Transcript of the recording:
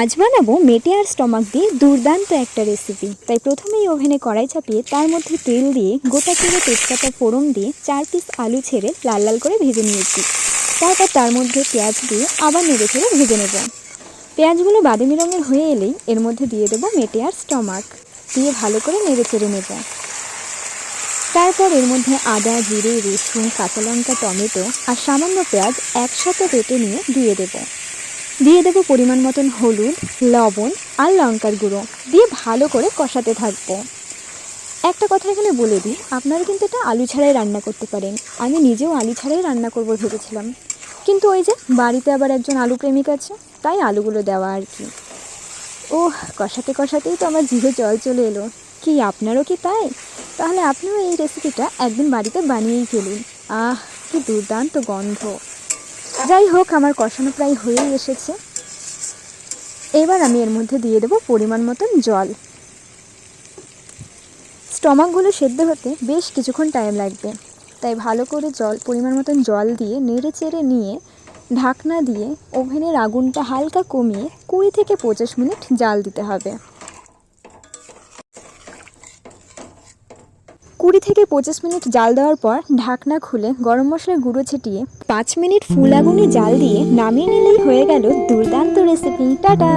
আজ বানাবো মেটে আর স্টমাক দিয়ে দুর্দান্ত একটা রেসিপি। তাই প্রথমেই ওভেনে কড়াই চাপিয়ে তার মধ্যে তেল দিয়ে গোটা জিরে তেজপাতা ফোড়ন দিয়ে 4 পিস আলু ছেড়ে লাল লাল করে ভেজে নিয়েছি। তারপর তার মধ্যে পেঁয়াজ দিয়ে আবার নেড়ে ছেড়ে ভেজে নেব। পেঁয়াজগুলো বাদামি রঙের হয়ে এলেই এর মধ্যে দিয়ে দেবো মেটে আর স্টমাক, দিয়ে ভালো করে নেড়ে চেড়ে নেব। তারপর এর মধ্যে আদা, জিরে, রসুন, কাঁচা লঙ্কা, টমেটো আর সামান্য পেঁয়াজ একসাথে বেটে নিয়ে দিয়ে দেবো পরিমাণ মতন হলুদ, লবণ আর লঙ্কার গুঁড়ো দিয়ে ভালো করে কষাতে থাকবো। একটা কথা এখানে বলে দিই, আপনারা কিন্তু এটা আলু ছাড়াই রান্না করতে পারেন। আমি নিজেও আলু ছাড়াই রান্না করবো ভেবেছিলাম, কিন্তু ওই যে বাড়িতে আবার একজন আলু প্রেমিক আছে, তাই আলুগুলো দেওয়া আর কি। কষাতে কষাতেই তো আমার জিভে জল চলে এলো। কি আপনারও কি তাই? তাহলে আপনিও এই রেসিপিটা একদিন বাড়িতে বানিয়েই ফেলুন। কি দুর্দান্ত গন্ধ! যাই হোক, আমার কষানো প্রায় হয়েই এসেছে। এবার আমি এর মধ্যে দিয়ে দেবো পরিমাণ মতন জল। স্টমাকগুলো সেদ্ধ হতে বেশ কিছুক্ষণ টাইম লাগবে, তাই ভালো করে পরিমাণ মতন জল দিয়ে নেড়ে চেড়ে নিয়ে ঢাকনা দিয়ে ওভেনের আগুনটা হালকা কমিয়ে 20 থেকে 25 মিনিট জাল দিতে হবে। 20 থেকে 25 মিনিট জাল দেওয়ার পর ঢাকনা খুলে গরম মশলার গুঁড়ো ছিটিয়ে 5 মিনিট ফুল আগুনে জাল দিয়ে নামিয়ে নিলেই হয়ে গেল দুর্দান্ত রেসিপি। টাটা।